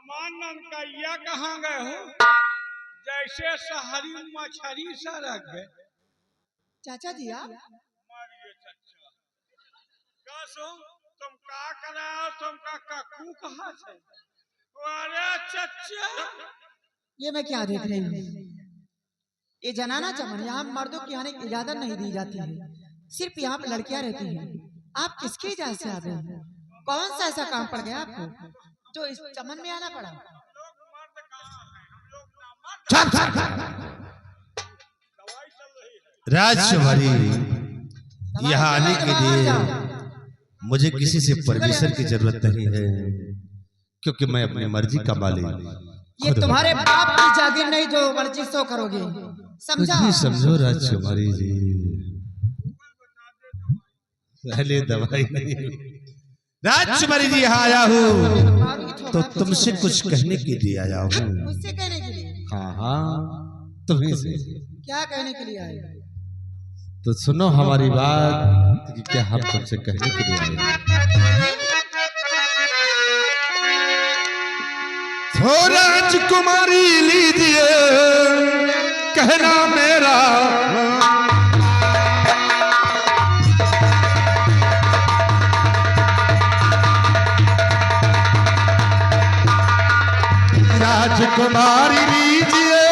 मानन का या कहाँ गए हो? जैसे शहरी मछली सड़क गए। चाचा जी आप मारिए चच्चा। कसो तुम का कराओ तुमका ककू कहाँ से? अरे चच्चा ये मैं क्या देख रही हूँ? ये जनाना चमन यहाँ मर्दों की आने की इजाजत नहीं दी जाती है, सिर्फ यहाँ पे लड़कियां रहती हैं। आप किसकी इजाजत से आ गए हैं? कौन सा ऐसा काम पड़ गया आपको जो इस चमन में आना पड़ा? लोग मर्द कहाँ हैं? हम लोग ना मर्द। दवाई चल रही है। राजकुमारी, यहाँ आने के लिए मुझे किसी से परमिशन की जरूरत नहीं है, क्योंकि मैं अपनी मर्जी का मालिक। ये तुम्हारे बाप की जागीर नहीं जो मर्जी सो करोगे, समझा? कुछ भी समझो राजकुमारी जी, पहले दवाई नहीं। राजकुमारी जी यहाँ आया हूँ तो तुमसे कुछ कहने के लिए आया हूँ। मुझसे कहने के लिए? हाँ हाँ, तुम्हें से। क्या कहने के लिए आए? तो सुनो हमारी बात कि क्या हम तुमसे कहने के लिए आए हैं। तो राजकुमारी लीजिए कहना मेरा, राजकुमारी लीजिए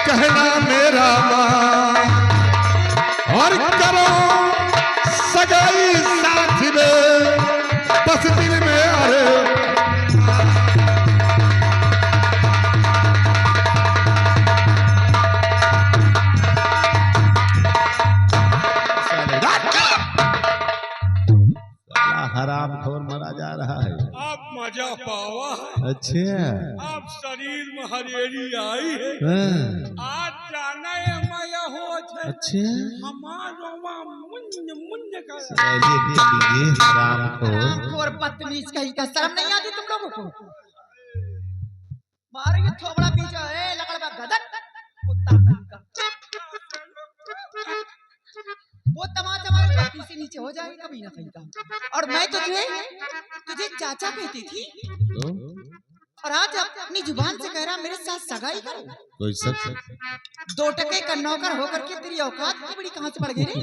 कहना मेरा मां, और करो सगाई साथ में बस दिल में। अरे हराम खोर मरा जा रहा है। आप मजा पावा है। अच्छा, आप शरीर में हरियरी आई है। आज जाना है माया हो है। अच्छा, हमारो मुन्ने मुन्ने का हराम खोर। और बदतमीज कहीं का शर्म नहीं आती तुम लोगों को? मारो ये थोबड़ा पीछे है लकड़बा गदक कुत्ता का। वो तमाचा मारे बत्ती से नीचे हो जाएगा कभी ना कहीं का। और मैं तुझे चाचा कहती थी, और आज अपनी जुबान से कह रहा मेरे साथ सगाई करो। कोई शक? 2 टके का नौकर होकर के तेरी औकात की बड़ी कहाँ से बढ़ गई रे?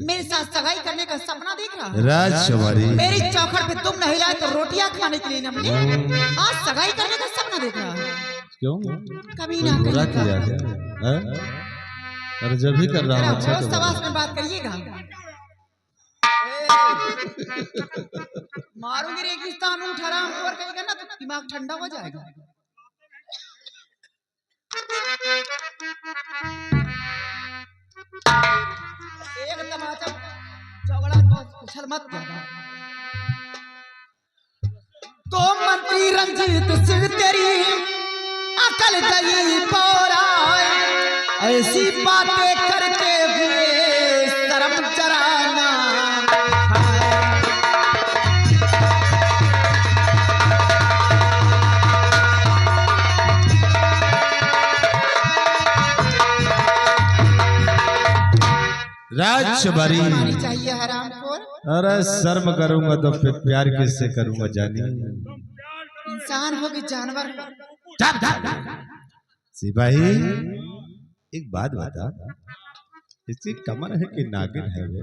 मेरे साथ सगाई करने का सपना देख रहा है। राजकुमारी, मेरी चौखट पे तुम नहीं लाए तो रोटियां खाने के लिए न मिले, आज सगाई करने का सपना देख रहा है। क्यों? कभी कोई ना बुरा कहीं किया है? अरे जब भी कर रहा हूँ अच्छा तो सवास में बात करिएगा। मारूंगी रेगिस्तान ऊँट हराम खोर कहेगा ना तो दिमाग ठंडा हो जाएगा। एक तमाचा चौगड़ा उछल मत जाना। तो मंत्री रंजीत सिंह तेरी अकल गई पोरा, ऐसी बातें करते हुए शर्म जराना। राजकुमारी चाहिए हरामखोर। अरे शर्म करूंगा तो फिर प्यार किससे करूंगा जानी? इंसान हो कि जानवर? सिपाही एक बात बता, इसकी कमर है कि नागिन है? वे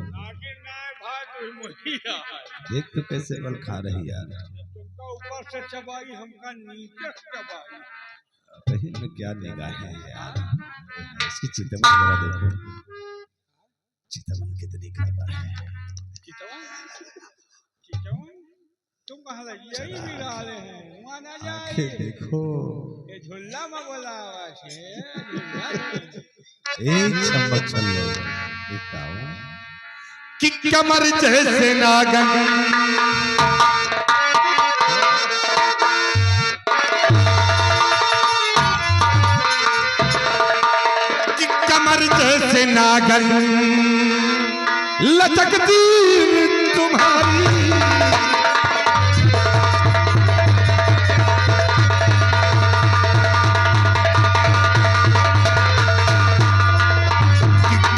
देख तो कैसे बल खा रही यार। तुमका ऊपर से चबाई हमका नीचे चबाई। कहीं में क्या निगाह है यार। इसकी चितवन जरा देखो, चितवन कितनी खराब है। चितवन तुम कहाँ लगी? यही भी रहे हैं वहाँ ना जाए। देखो ये झुल्ला में बोला आवाज है। एक चम्मच चल लो कि कमर जैसे नागन, कि कमर जैसे नागन लचकती तुम्हारी,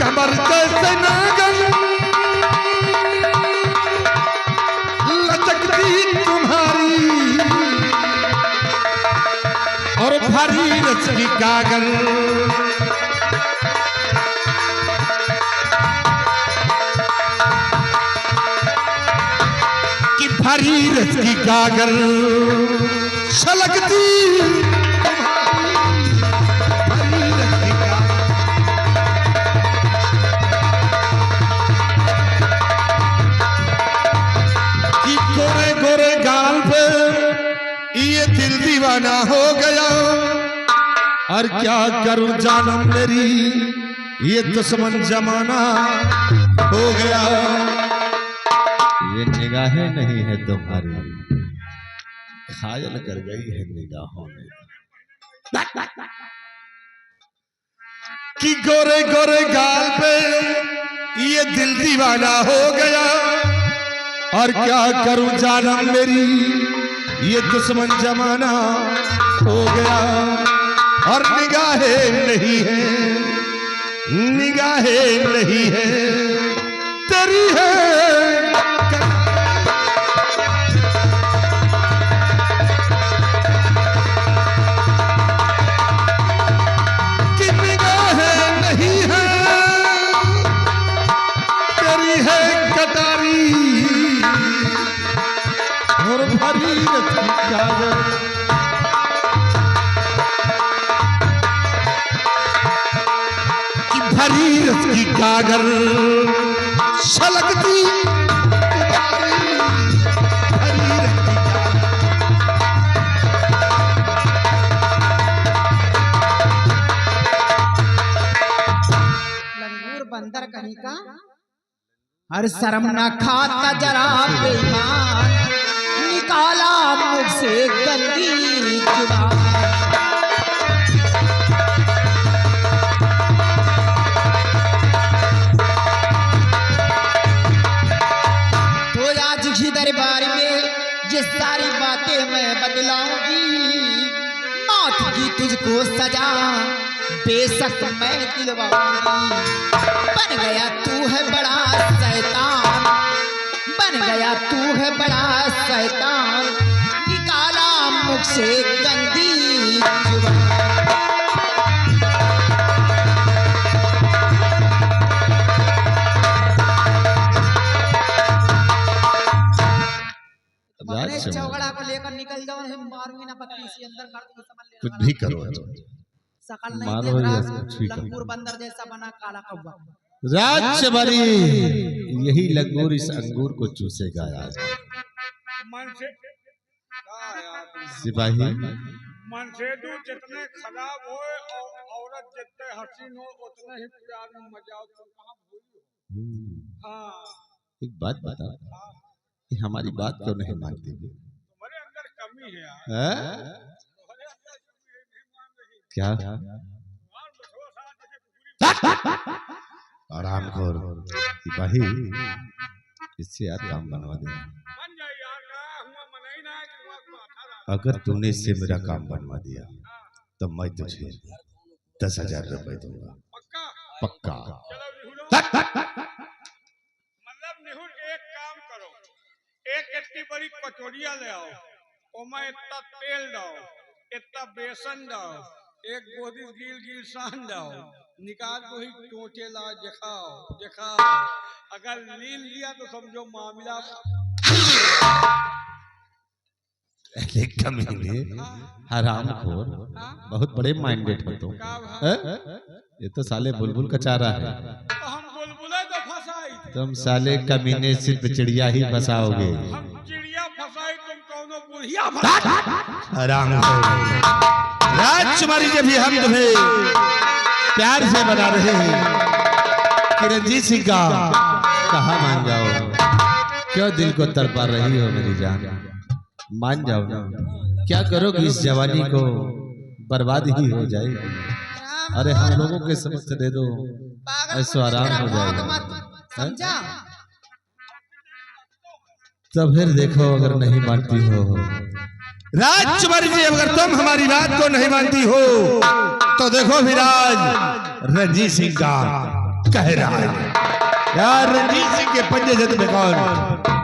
कमर जैसे नागन लचकती तुम्हारी, भारी रच की कागल, कि भारी रच की कागल छलकती भारी रच की कागल। कि गोरे गोरे गाल पे ये दिल दीवाना हो गया, और क्या करूं जानम मेरी ये दुश्मन जमाना हो गया। ये निगाहें नहीं है तुम्हारी, घायल कर गई है निगाहों में। कि गोरे गोरे गाल पे ये दिल दीवाना हो गया, और क्या करूं जानम मेरी ये दुश्मन जमाना हो गया। और निगाहें नहीं है, निगाहें नहीं है तेरी है, कि निगाहें नहीं है तेरी है कटारी, और भारी रच की कागल। कि भारी रच की कागल छलकती भारी रच की कागल। लंगूर बंदर कहीं का, हर शर्म न खाता जरा बेईमान, निकाला मुझ से गंदी जुबान। तो आज ही दरबार में ये सारी बातें मैं बदलाऊंगी, मौत की तुझको सजा बेशक मैं दिलवाऊंगी। बन गया तू है बड़ा शैतान, बन गया तू है बड़ा शैतान, निकाला मुख से गंदी जुबान। चौगड़ा को लेकर निकल जाओ, मारूंगी ना पत्नी से अंदर कर दूंगी, समझ ले। कुछ भी करो, सकल मारो नहीं या देख कुछ भी करो। लंगूर बंदर जैसा बना काला कौवा। राजबरी यही लंगूर इस अंगूर को चूसेगा आज। मन से का यार, सिपाही मन से तू जितने खराब हो और औरत जितने हसीन हो उतने ही प्यार में मजा हो, तुम कहाँ भूली हो। हाँ एक बात बता, कि हमारी बात क्यों नहीं मानती? तुम्हारे अंदर कमी है यार, हैं? तुम्हारे अंदर कमी है, नहीं मान रही। क्या मार बसवा साला जैसे पूरी आराम खोर सिपाही, इससे यार काम बनवा दे। बन जाए यार, का हुआ मनाई ना कि हुआ को आता रहा। अगर तूने इससे मेरा काम बनवा दिया तो मैं तुझे 10,000 रुपए दूंगा, पक्का पक्का। चलो निहुरो, मतलब निहुर एक काम करो, एक इतनी बड़ी कटोरिया ले आओ, उसमें इतना तेल डालो, इतना बेसन डालो, एक बोरी गिल गिल सान डालो, निकाल को ही टोटे ला दिखाओ दिखाओ। अगर लील लिया तो समझो मामला। अरे कमीने, हरामखोर, बहुत बड़े माइंडेड हो तुम। ये तो साले बुलबुल का चारा है। तो हम बुलबुले तो फंसाई थे, तुम साले कमीने सिर्फ चिड़िया ही फंसाओगे। हम चिड़िया फंसाई, तुम कौनो बुढ़िया फंसाई। हरामखोर, राजकुमारी जब भी हम तुम्हें प्यार से बना रहे हैं कि रंजीत सिंह का कहा मान जाओ, क्यों दिल को तड़पा रही हो मेरी जान, मान जाओ ना। क्या करोगे, इस जवानी को बर्बाद ही हो जाएगी। अरे हम लोगों के समझ दे दो, ऐसा आराम हो जाएगा। समझा? तो फिर देखो, अगर नहीं मानती हो राजकुमारी जी, अगर तुम हमारी बात को नहीं मानती हो तो देखो विराज रंजीत सिंह का कह रहा है यार। रंजीत सिंह के पंजे से तुम्हें कौन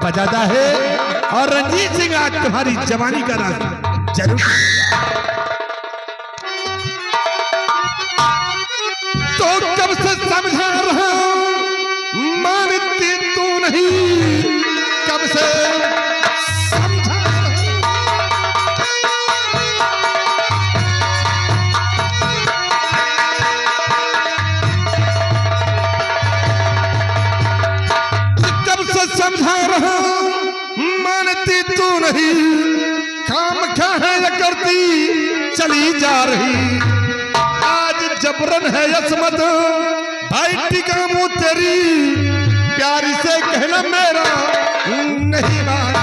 बजाता है, और रंजीत सिंह आज तुम्हारी जवानी का राज जरूर। तो कब से समझा रहा मानती तू नहीं, कब से समझा कब से समझा रहा मानती तू नहीं, काम क्या है ये करती चली जा रही, आज जबरन है यसमत भाई टिकामू तेरी, प्यार से कहना मेरा नहीं मानती।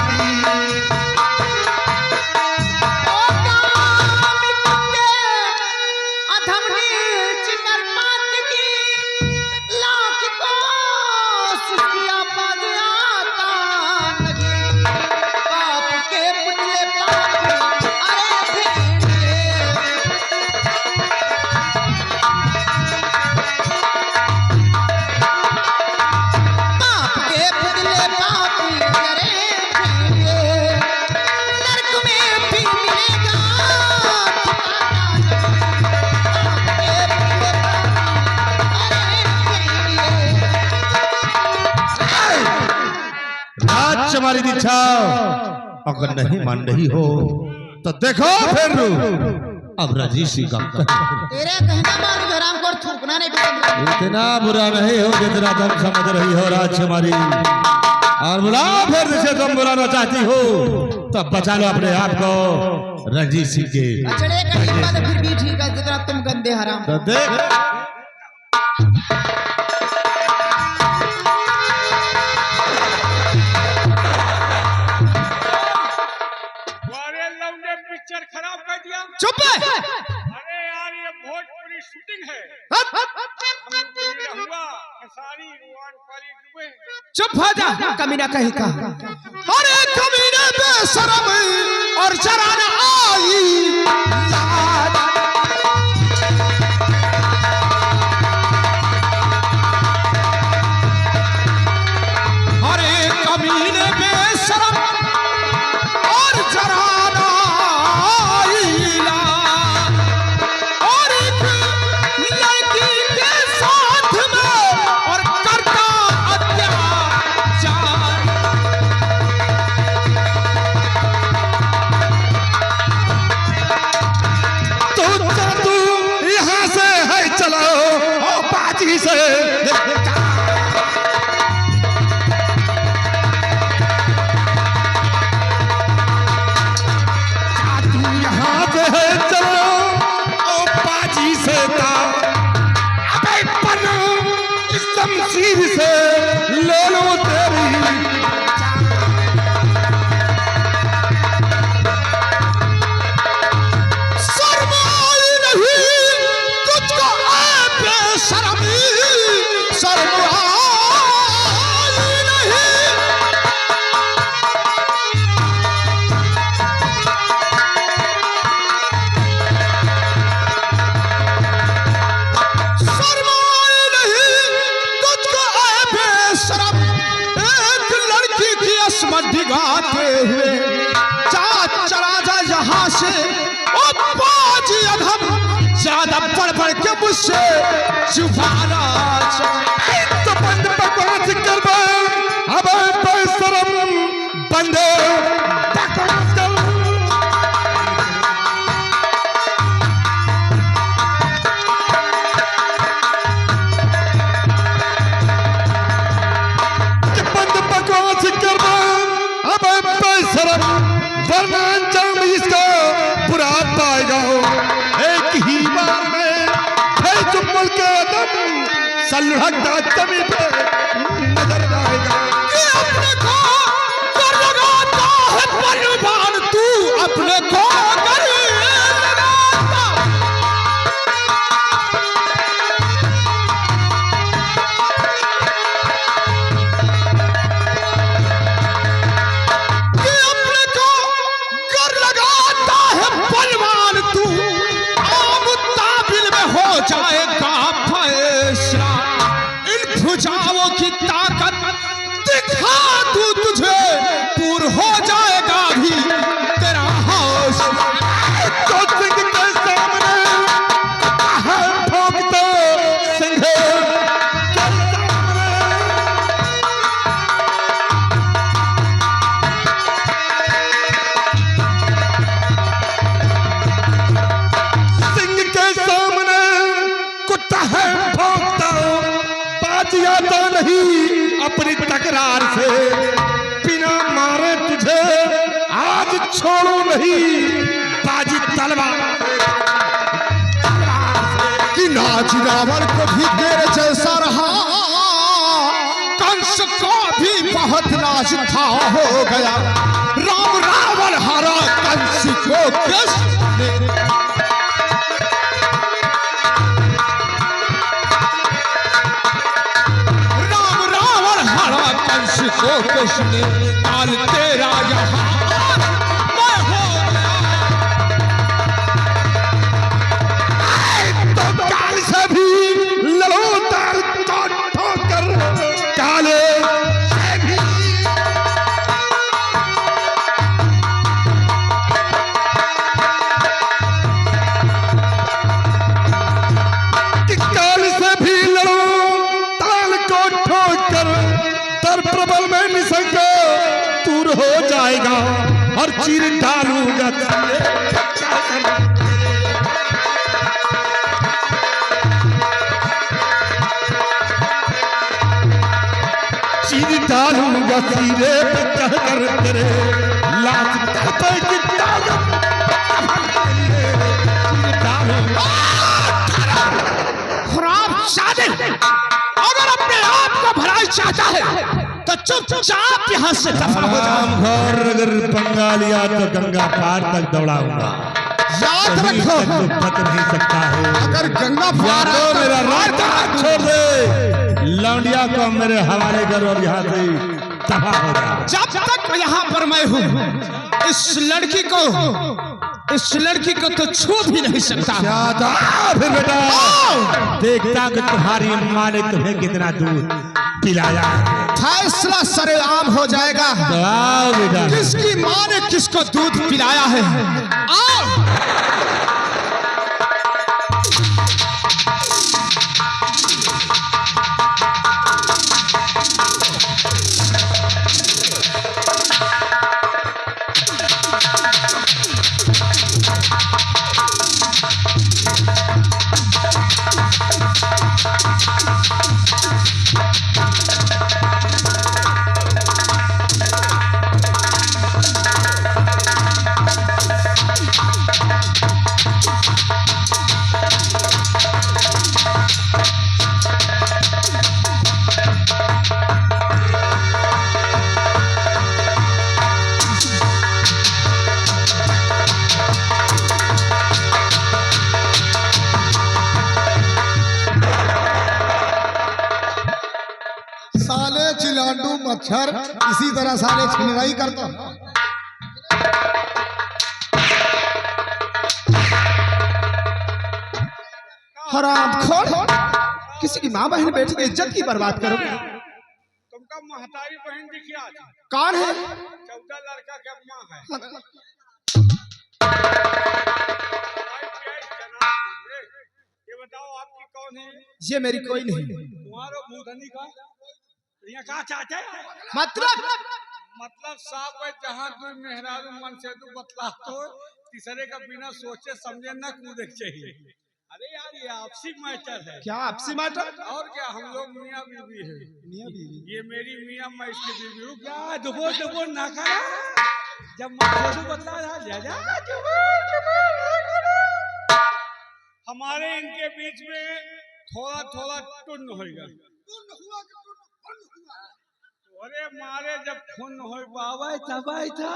हमारी इच्छा अगर नहीं मान रही हो तो देखो फिर अब रजीशी का तेरे कहना मालूम हराम को थूकना नहीं पड़ेगा। इतना बुरा नहीं हो जितना तुम समझ रही हो राजकुमारी, और बुला फिर जिसे तुम बुलाना चाहती हो तो बचा लो अपने आप को रजीशी के। अचड़े का हिम्मत फिर भी ठीक है जितना तुम गंदे हराम। तो देख पिक्चर खराब कर दिया। चुप है। अरे यार ये भोजपुरी शूटिंग है। हुआ सारी रुआन पाली डूबे। चुप हो जा कमीना कहीं का। अरे कमीने बेशरम और शराना आई अरे कमीने बेशरम और शराना गाते हुए चला जा यहाँ से ओ बाजी अधम ज्यादा पढ़ पढ़ के मुझसे जुबाना तो बंद बकवास कर अब बेशरम बंद बकवास कर। बंद बकवास कर अब बेशरम वरना अंजाम इसका बुरा पाएगा। एक ही बार में है चुम्बल के दम सलहटा जमी पे नजर आएगा। अपने को कर लगाता है बलवान तू अपने को कर लगाता अपने को कर लगाता है बलवान तू आम ताबिल में हो जाएगा फैसला इन भुजाओं नहीं अपनी तकरार से, बिना मारे तुझे आज छोड़ू नहीं बाजी तलवार कि नाच रावण को भी तेरे जैसा रहा, कंस को भी बहुत नाच था हो गया, राम रावण हरा कंस को किसने, राम रावण हरा कंस को किसने, काल तेरा यहाँ मैं हो गया, तो काल से भी लड़ो ताल ठोकर, काले से भी कि काल से भी लड़ो ताल को ठोकर, तर प्रबल में निसंग दूर हो जाएगा और चीर डालूंगा चीर डालूंगा सीने पे कहकर तेरे लाख तपे की ताकत चीर डालूंगा। खराब शादी अगर अपने आप को भलाई चाहता है तो चुपचाप यहाँ से दफा हो जाओ। घर अगर पंगा लिया तो गंगा पार तक दौड़ाऊंगा, याद रखो बच नहीं सकता है। अगर गंगा पार तो मेरा रास्ता छोड़ दे, लौंडिया को मेरे हवाले कर और यहाँ से दफा हो जा। जब तक यहाँ पर मैं हूँ इस लड़की को तो छू भी नहीं सकता। फिर बेटा देखता कि तुम्हारी माँ ने तुम्हें कितना दूध पिलाया, फैसला सरेआम हो जाएगा। बेटा किसकी माँ ने किसको दूध पिलाया है, आओ। मच्छर इसी तरह सारे छिनराई करता। हरामखोर, किसी की माँ बहन बेटी की इज्जत की बर्बाद करोगे। तुमका महतारी बहन दिखी आज कौन है? 14 लड़का के माँ है। ये बताओ आपकी कौन है? ये मेरी कोई नहीं। तुम्हारा भूधनी का यहाँ कहाँ चाहते हैं? मतलब साहब है, जहाँ तू मेहरारू मन से तू बतला तो तीसरे का बिना सोचे समझे न कूदे चाहिए। अरे यार ये आपसी मैटर है। क्या आपसी मैटर? और क्या, हम लोग मियाँ बीवी है। मियाँ बीवी? ये मेरी मियाँ, मैं इसकी बीवी हूँ। क्या दुबो ना करा, जब मैं बतला जा हमारे इनके बीच में थोड़ा थोड़ा टुन होगा। अरे मारे जब खून हो बाबा तब था।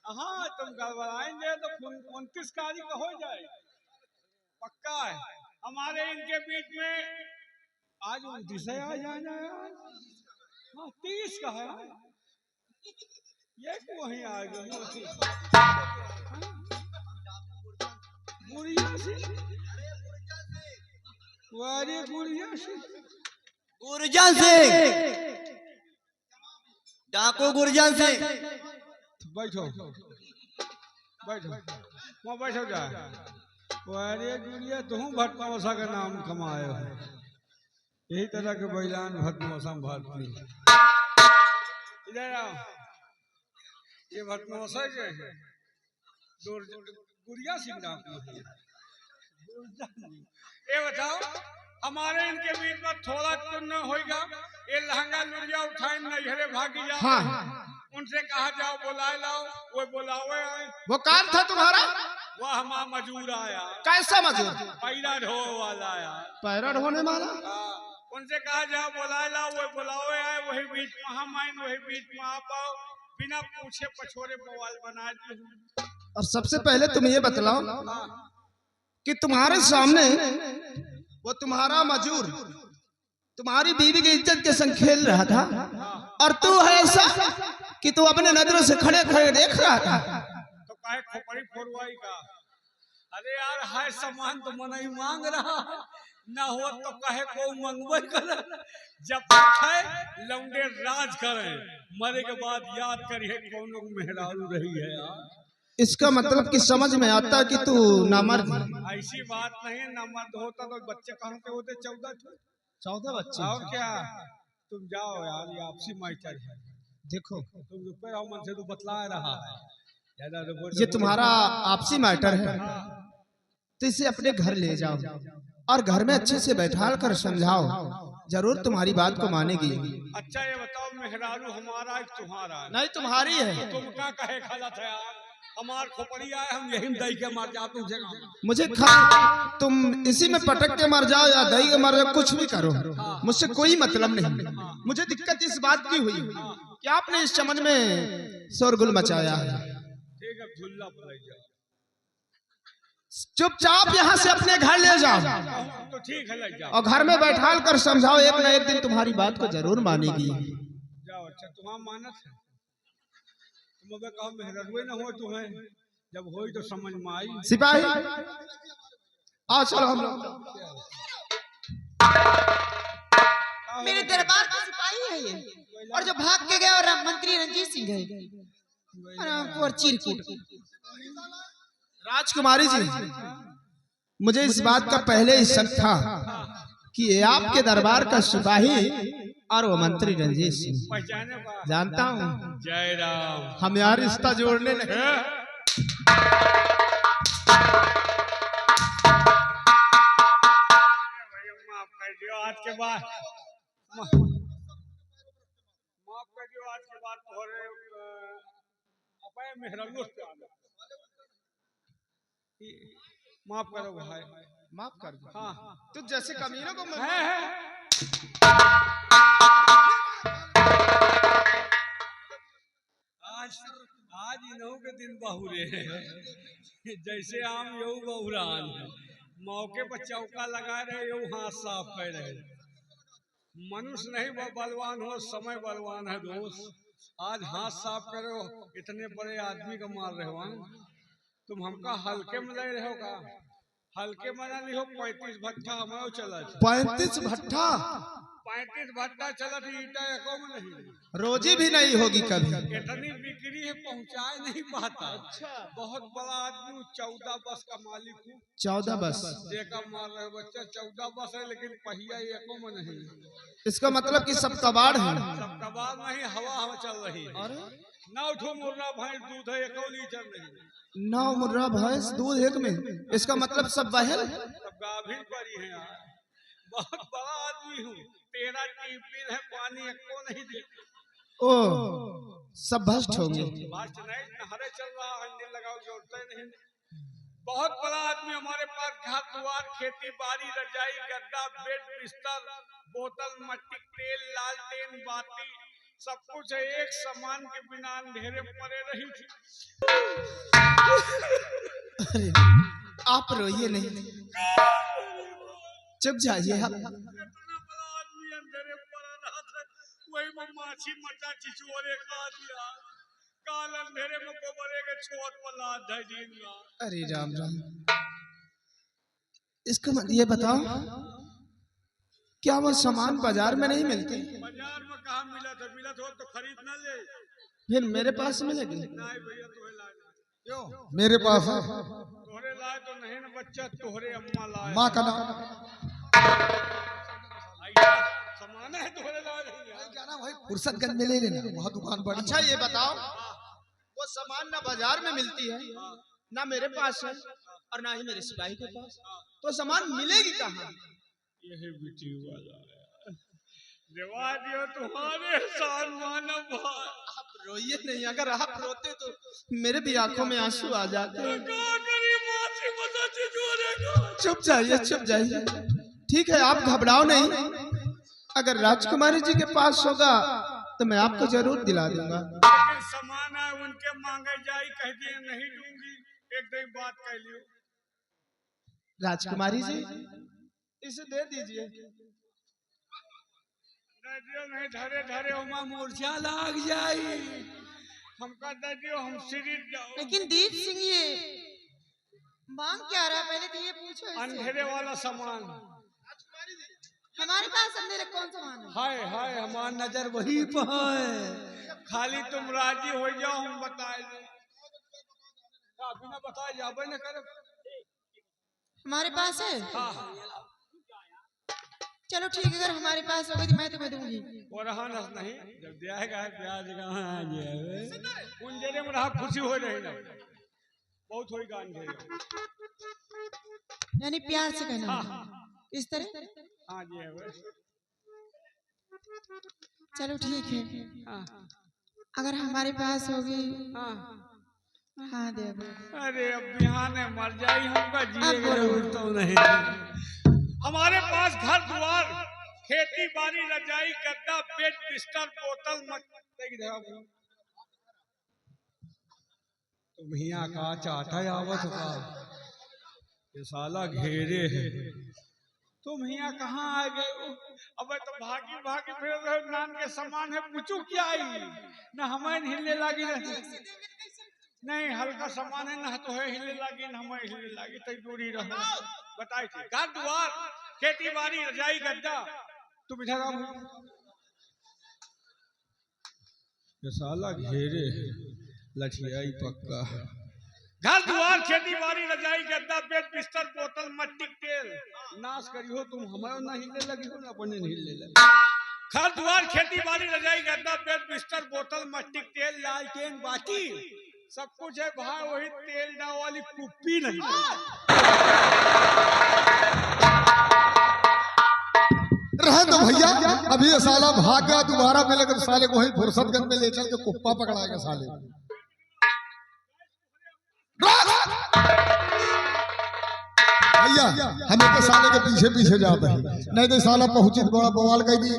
हाँ तुम गड़बड़ाएंगे तो 29 तारीख को हो जाए, पक्का है। हमारे इनके बीच में आज 29 है, आ जाना यार। हाँ 30 का है, ये वहीं आ गई गुड़िया से। वारे गुड़िया से गुरजान से डाको गुरजान से बैठो बैठो वहाँ बैठो जा। अरे दुनिया तुम भटमावसा का नाम कमाए हो, यही तरह के बैलान भटमावसा भारती। इधर आओ, ये भटमावसा के गुड़िया सिंह डाको है। ये बताओ हमारे इनके बीच में थोड़ा तुम न होगा। ये लहंगा लुरिया उठाए नैहरे भागी जाओ। हाँ उनसे कहा जाओ बुलाए लाओ, वो बुलावे आए। वो काम था तुम्हारा। वह हमारा मजूर आया, कैसा मजूर? पैरा ढो वाला आया। पैरा ढोने वाला। हाँ, उनसे कहा जाओ बुलाए लाओ, वो बुलावे आए। वही बीच में हम आए, वही बीच में आप आओ। बिना पूछे पछोरे बवाल बना दिए। और सबसे पहले तुम ये बतलाओ कि तुम्हारे सामने वो तुम्हारा मजूर तुम्हारी बीवी की इज्जत के संग खेल रहा था, और तू है ऐसा कि तू अपने नजरों से खड़े खड़े देख रहा था। तो काहे खोपड़ी फोड़वाई का? अरे यार है सामान तो मन ही मांग रहा है, ना हो तो कहे को मंगवे करे। जब तक है लौंडे राज करे, मरे के बाद याद करिए कौन लोग मेहरारू रही है यार। इसका मतलब कि समझ में आता कि तू नामर्द। ऐसी बात नहीं, ना मर्द होता तो बच्चे कहाँ के होते? 14 बच्चे। और क्या? तुम जाओ यार, ये आपसी मैटर है। देखो तुम रुपये और मन से तो बतला रहा है ज्यादा ये तुम्हारा आपसी मैटर है, तो इसे अपने घर ले जाओ और घर में अच्छे से बैठा कर समझाओ, जरूर तुम्हारी बात को मानेगी। अच्छा ये बताओ, मेहरारू हमारा है कि तुम्हारा है? नहीं तुम्हारी है। तो तुम क्या कहे गलत है यार? हमार खोपड़ी आए, हम यही दही के मर जाओ। तुझे मुझे तुम इसी में पटक के मर जाओ या दही के मर जाओ, कुछ भी करो, मुझसे कोई मतलब नहीं। मुझे दिक्कत इस बात की हुई कि आपने इस चमन में शोरगुल मचाया है। ठीक है, झुल्ला पड़ जाओ। चुपचाप यहाँ से अपने घर ले जाओ तो ठीक है, लग जाओ और घर में बैठा कर समझाओ, एक न एक दिन तुम्हारी बात को जरूर मानेगी। जाओ। अच्छा तुम्हारा मानस है? तुम अगर कहो मेहररुए न हो तुम्हें, जब होई तो समझ में आई। सिपाही आओ, चलो हम लोग। मेरे दरबार का सिपाही है ये, और जो भाग के गया और मंत्री रंजीत सिंह है और चिरकुट। राजकुमारी जी, मुझे इस बात का पहले ही शक था कि ये आपके दरबार का सिपाही और वो मंत्री रंजीत सिंह। पहचाने बा? जानता हूँ। जय राम। हम यार रिश्ता जोड़ने नहीं। माफ कर दियो आज के बाद, माफ कर दियो आज के बाद तोहरे अपने मेहररुए से आ गया। माफ करो भाई, माफ कर दो। हाँ तू जैसे कमीनों को है। आज इन्हों के दिन बहुरे हैं। जैसे आम यू बहुरान है, मौके पर चौका लगा रहे, यू हाथ साफ कर रहे। मनुष्य नहीं वो बलवान हो, समय बलवान है दोस्त। आज हाथ साफ करो, इतने बड़े आदमी का मार रहे हो। तुम हमका हल्के में ले रहे हो का? हल्के में ना लिहो। 35 भट्टा हमारे चला। 35 भट्टा? 35 भट्टा चला ईटा एको में नहीं। रोजी भी नहीं होगी कभी। इतनी बिक्री है, पहुंचाए नहीं पाता। बहुत बड़ा आदमी, 14 बस का मालिक हूँ। 14 बस? देखा मार रहे बच्चा, 14 बस है लेकिन पहिया एको में नहीं। इसका मतलब कि सब कबाड़ है? सब कबाड़ नहीं, हवा हवा चल रही है। 9 ठो मुर्रा भैंस दूध है, 1 लीटर नहीं। 9 मुर्रा भैंस दूध एक में? इसका मतलब सब बहल? सब गाभिन परी है यार। बहुत बड़ा आदमी हूँ। 13 टिफिन है, पानी एको नहीं दे। ओ सब भ्रष्ट होंगे। बात नहीं, नहरे चल रहा है, अंडे लगाओ जोड़ते नहीं। बहुत बड़ा आदमी हमारे पास, घर द्वार, खेती बाड़ी, रजाई, गद्दा, बेड, बिस्तर, बोतल, मट्टी, तेल, लालटेन, बाती, सब कुछ है। एक सामान के बिना अंधेरे पड़े रही थी। अरे आप रोइए नहीं, चुप जाइए आप। इतना बड़ा आदमी अंधेरे पड़ा रहा था, वही में माछी मटा चिचोरे खा दिया। काल अंधेरे में गोबरे के छोट पर लाद दे दीना। अरे राम राम। इसका मतलब ये बताओ, क्या वो सामान बाजार में नहीं मिलते? बाजार में कहाँ मिला था? मिला था तो खरीद ना ले। फिर मेरे पास मिलेगी? नहीं भैया, तोहे लाए। क्यों? मेरे पास है। तोहरे लाए तो नहीं ना बच्चा, तोहरे अम्मा लाए। माँ का नाम सामान है, तोहरे लाए नहीं है। क्या नाम भाई? फुर्सतगंज में ले लेना, वहाँ दुकान बड़ी। अच्छा ये बताओ, वो सामान ना बाजार में मिलती है, ना मेरे पास है, और ना ही मेरे सिपाही के पास, तो सामान मिलेगी कहाँ? यही बेटी वाला है। जवा दियो तुम्हारे एहसान मानव भाई। आप रोइए नहीं, अगर आप रोते तो मेरे भी आंखों में आंसू आ जाते। चुप जाइए, चुप जाइए। ठीक है, आप घबराओ नहीं। अगर राजकुमारी जी के पास होगा तो मैं आपको जरूर दिला दूंगा। लेकिन सामान है उनके मांगे जाई, कह दिए नहीं दूंगी, एकदम बात कह लियो। राजकुमारी जी इसे दे दीजिए। नहीं धरे धरे उमा मूर्छा लाग जाई, हमका दे दियो, हम सिरिट जाओ। लेकिन दीप सिंह ये मांग क्या रहा, पहले तो ये पूछो इससे। अंधेरे वाला सामान हमारे पास अंधेरे कौन सामान है? हाय हाय, हमार नजर वही पर है, खाली तुम राजी हो जाओ, हम बताए दे। बिना बताए जाबे न करे। हमारे पास है? हाँ चलो ठीक है, अगर हमारे पास होगी तो मैं तुम्हें दूंगी। वो रहा नस नहीं, जब दियाएगा प्याज कहाँ आ जाए उन जरे में रहा, खुशी हो रही ना, बहुत होई गान दे। यानी प्यार से कहना है, इस तरह। हाँ जी है। चलो ठीक है, हाँ अगर हमारे पास होगी हाँ। हाँ दे दो। अरे अब बिहाने मर जाई, हमका अब जिए बोलो। तो नहीं। हमारे पास घर द्वार, खेती बाड़ी, रजाई, गद्दा, बेड, बिस्तर, बोतल, तुम हिया का चाटा आवत का, ये साला घेरे है। तुम हिया कहाँ आ गए हो? अब तो भागी भागी फिर रहे, नान के समान है, पूछू क्या आई ना, हमें हिलने लगी नहीं, हल्का सामान है ना, तो है हिले लगी ना, हमें हिले लगी, तो दूरी रहो। बताई थी घर द्वार, खेती बाड़ी, रजाई, गद्दा, तुम इधर आओ। ये साला घेरे लठियाई पक्का। घर द्वार, खेती बाड़ी, रजाई, गद्दा, बेड, बिस्तर, बोतल, मट्टी, तेल, नाश करियो तुम, हमें ना हिले लगी हो ना, अपने नहीं हिले लगी। घर द्वार, खेती बाड़ी, रजाई, गद्दा, बेड, बिस्तर, बोतल, मट्टी, तेल, लालटेन, बाटी, सब कुछ है भाई, वही तेल डाल वाली कुप्पी नहीं। रहे तो भैया, अभी ये साला भाग गया, दोबारा मिलेगा तो साले को वही फुर्सतगंज में ले चल के कुप्पा पकड़ाएगा साले। भैया हमें तो साले के पीछे पीछे जाते हैं, नहीं तो साला पहुंची तो बड़ा बवाल कर दी।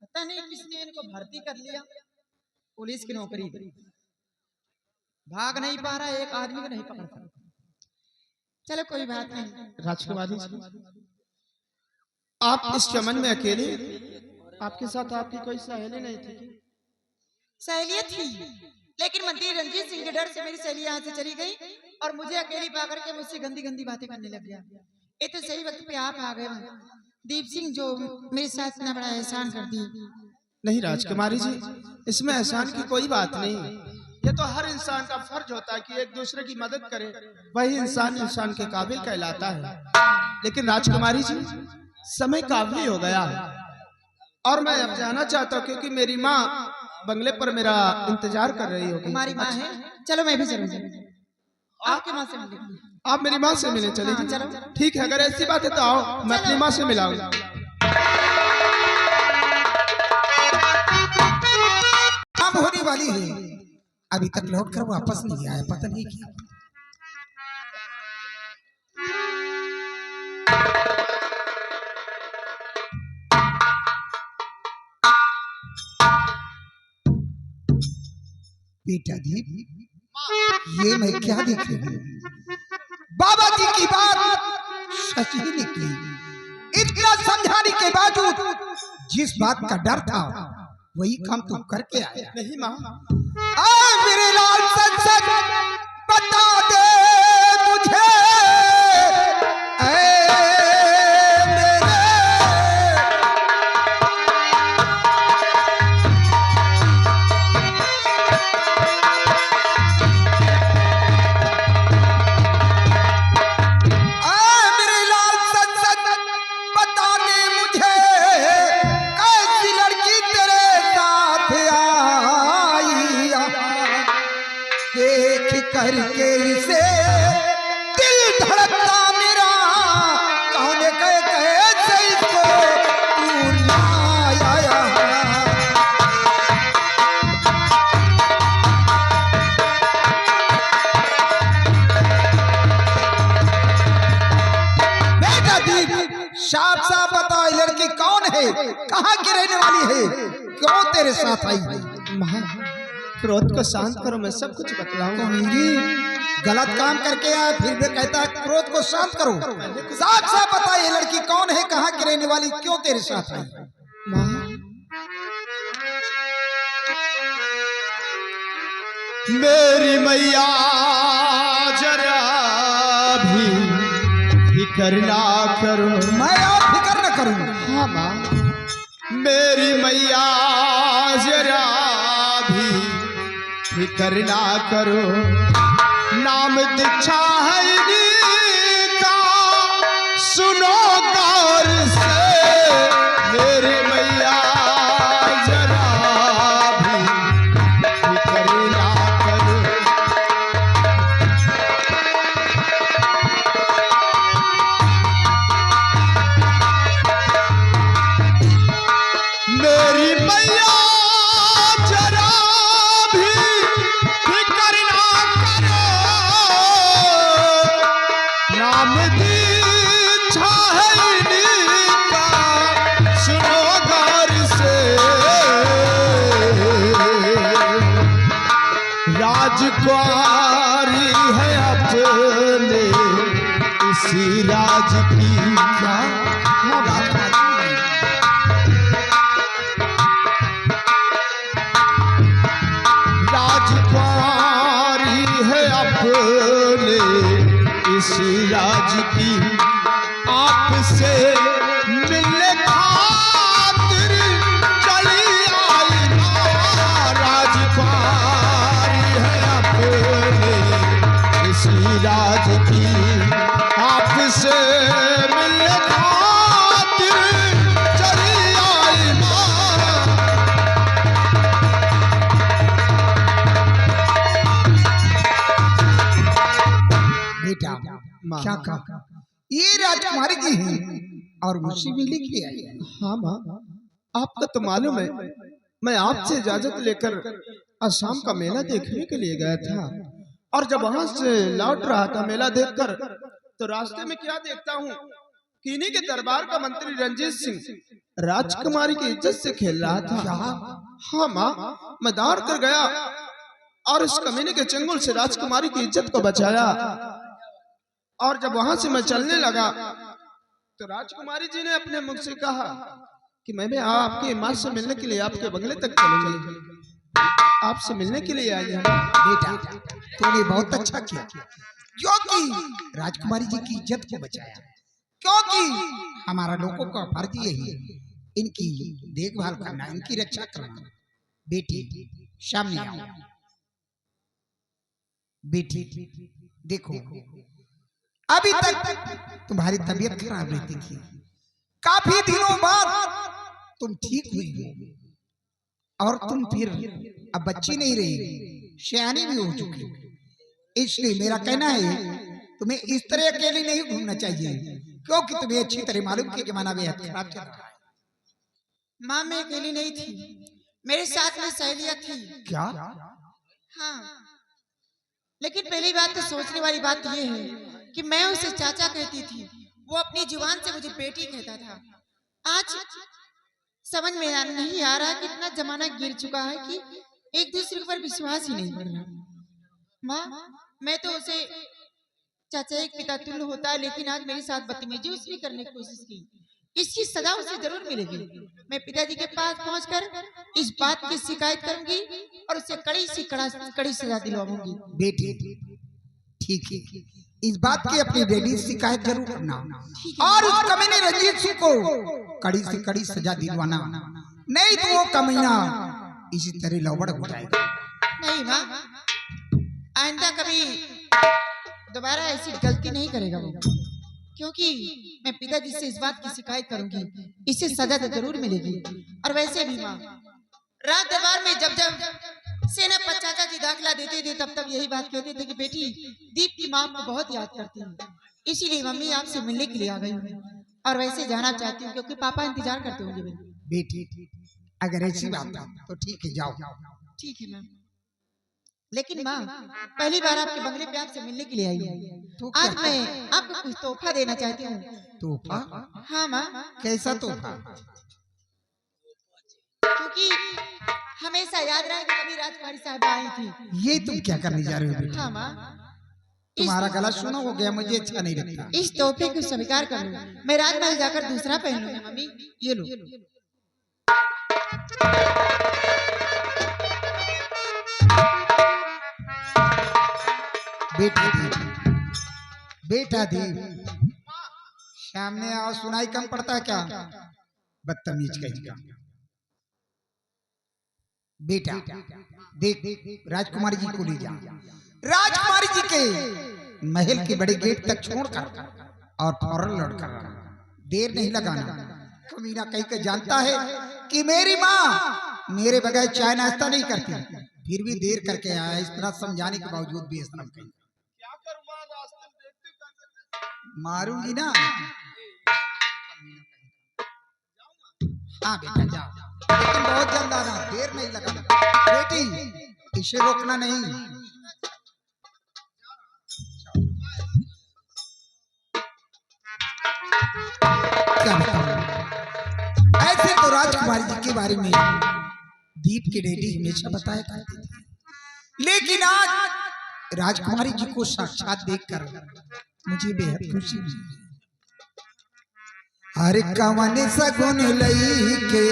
पता नहीं किसने इनको भर्ती कर लिया पुलिस की नौकरी, भाग नहीं पा रहा, एक आदमी को नहीं पकड़ सकता। चलो कोई बात नहीं। राजकुमारी जी, आप इस चमन में अकेले, आपके साथ आपकी कोई सहेली नहीं थी? सहेलियत थी, लेकिन मंत्री रंजीत सिंह के डर से मेरी सहेली यहाँ से चली गई और मुझे अकेली पाकर के मुझसे गंदी गंदी बातें करने लग गया। ये तो सही वक्त पे आप आ गए दीप सिंह, जो मेरे साथ इतना बड़ा एहसान कर दी। नहीं राजकुमारी जी, इसमें एहसान की कोई बात नहीं, ये तो हर इंसान का फर्ज होता है कि एक दूसरे की मदद करे, वही इंसान इंसान के काबिल कहलाता है। लेकिन राजकुमारी जी, समय काफी हो गया और मैं अब जाना चाहता हूँ, क्योंकि मेरी माँ बंगले पर मेरा इंतजार कर रही होगी। हमारी माँ है, चलो मैं भी चलूंगी, आपकी माँ से मिलूंगी। आप मेरी माँ से मिले चले? चलो ठीक है, अगर ऐसी बात है तो आओ, मैं अपनी माँ से मिलाऊंगा। काम होने वाली है, अभी तक लौट कर वापस नहीं आया, पता नहीं क्या। बेटा दीप, ये मैं क्या देख रही हूँ? बाबा जी की बात सच ही निकली। इतना समझाने के बावजूद जिस बात का डर था वही काम तुम करके आया। नहीं माँ, मेरे लाल सच बता दे मुझे, मेरे लाल सच बता दे मुझे, कैसी लड़की तेरे साथ आई, देख करके इसे क्यों तेरे साथ आई? माँ क्रोध को शांत करो, मैं सब कुछ बतलाऊंगा। मेरी गलत काम करके आया, फिर भी कहता है क्रोध को शांत करो। साफ साफ बता, ये लड़की कौन है, कहाँ की रहने वाली, क्यों तेरे साथ आई? माँ मेरी मैया जरा भी फिकर ना करो। मैं और फिक्र न करूं। हाँ माँ मेरी मैया जरा भी फिकर ना करो। नाम दीक्षा है इन्हीं का, सुनो गौर से। मेरी मैया जरा भी फिकर ना करो। मेरी मैया जरा भी फिकर ना करो। नाम दीक्षा है इन्हीं का, सुनो गौर से। राजकुमारी है अपने इसी राज की। क्या राजकुमारी है अपने इसी राज की। आपसे मिलने खातिर चली आई माँ। राजकुमारी है अपने इसी राज की। आपसे मिलने खातिर चली आई माँ। बेटा क्या कहा? ये राजकुमारी जी हैं और मुझसे मिलने के लिए आई है। हाँ माँ आपको तो मालूम है, मैं आपसे इजाजत लेकर असम का मेला देखने के लिए गया था, और जब वहां से लौट रहा था मेला देखकर, तो रास्ते में क्या देखता हूँ कि इन्हीं के दरबार का मंत्री रंजीत सिंह राजकुमारी की इज्जत से खेल रहा था। हाँ माँ मैं दौड़ कर गया और उस कमीने के चंगुल से राजकुमारी की इज्जत को बचाया। और जब वहां से मैं चलने लगा तो राजकुमारी जी ने अपने मुख से कहा कि मैं भी आपकी माँ से मिलने के लिए आपके बंगले तक चलूंगी, आपसे मिलने के लिए आई हूँ। बेटा तूने बहुत अच्छा किया, क्योंकि राजकुमारी जी की इज्जत को बचाया, क्योंकि हमारा लोगों का फर्ज यही है इनकी देखभाल करना, इनकी रक्षा करना। बेटी सामने आओ। बेटी देखो, अभी तक तुम्हारी तबीयत खराब रहती थी, काफी दिनों बाद तुम ठीक हुई हो और तुम फिर अब बच्ची नहीं रही, सियानी भी हो चुकी। इसलिए मेरा कहना है तुम्हें इस तरह अकेले नहीं घूमना चाहिए, क्योंकि तुम्हें अच्छी तरह मालूम कि जमाना बेहद खराब चल रहा है। माँ मैं अकेली नहीं थी, मेरे साथ में सहेलियां थी। क्या? हाँ, लेकिन पहली बात तो सोचने वाली बात यह है कि मैं उसे चाचा कहती थी, वो अपनी जुबान से मुझे बेटी कहता था। आज समझ में नहीं आ रहा कि इतना जमाना गिर चुका है कि एक दूसरे पर विश्वास ही नहीं कर रहा। माँ मैं तो उसे चाचा एक पिता तुल्य होता है, लेकिन आज मेरे साथ बदतमीजी उसने करने की कोशिश की, इसकी सजा उसे जरूर मिलेगी। मैं पिताजी के पास पहुंचकर इस बात की शिकायत करूंगी और उसे कड़ी से कड़ी सजा दिलवाऊंगी। बेटी ठीक है, इस बात की अपनी डैडी से शिकायत जरूर करना और उस कमीने रंजीत सिंह को कड़ी से कड़ी सजा दिलवाना, नहीं तो वो कमीना इसी तरह लौबड़ हो जाएगा। नहीं माँ, आइंदा कभी दोबारा ऐसी गलती नहीं करेगा वो, क्योंकि मैं पिताजी से इस बात की शिकायत करूंगी, इसे सजा तो जरूर मिलेगी। और वैसे भी माँ, रात दरबार में जब जब सेनापति चाचा जी दाखिला देते थे तब तब यही बात कहते थे कि बेटी दीप की माँ को बहुत याद करती है, इसीलिए मम्मी आपसे मिलने के लिए आ गई हूँ। और वैसे जाना चाहती हूँ क्योंकि पापा इंतजार करते होंगे। बेटी अगर ऐसी बात है तो ठीक है, जाओ। ठीक है मैम, लेकिन माँ पहली बार आपके बंगले पे आपसे मिलने के लिए आई हूँ। आज मैं आपको कुछ तोहफा देना चाहती हूँ। तोहफा? हाँ माँ। कैसा तोहफा? क्योंकि हमेशा याद रहे कि कभी राजकुमारी साहब आई थी। ये तुम क्या करने जा रहे हो बेटा? हाँ माँ, तुम्हारा गला सुनो हो गया, मुझे अच्छा नहीं लगता। इस तोहफे को स्वीकार कर लो। मैं राजमहल जाकर दूसरा पहन लूंगा। मम्मी ये लो। बेटा देव, बेटा देव, सामने आओ। सुनाई कम पड़ता है क्या? बदतमीज कहेगा। बेटा देख, राजकुमारी जी को ले जा। राजकुमारी जी के महल के बड़े गेट तक छोड़कर और फौरन लौटकर, देर नहीं लगाना। कमीना कहीं के जानता है कि मेरी माँ मेरे बगैर चाय नाश्ता नहीं करती, फिर भी देर करके आया। इस तरह समझाने के बावजूद भी इस तरह कहीं मारूंगी ना। हाँ बेटा जाओ, लेकिन बहुत जल्द आना, देर नहीं लगाना। बेटी इसे रोकना नहीं। क्या बताऊं, ऐसे तो राजकुमारी जी के बारे में दीप के डैडी हमेशा बताया करते थे, लेकिन आज राजकुमारी जी को साक्षात देखकर मुझे बेहद खुशी हुई। अरे कवन सगुन लई के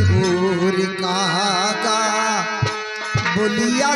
होर कागा बोलिया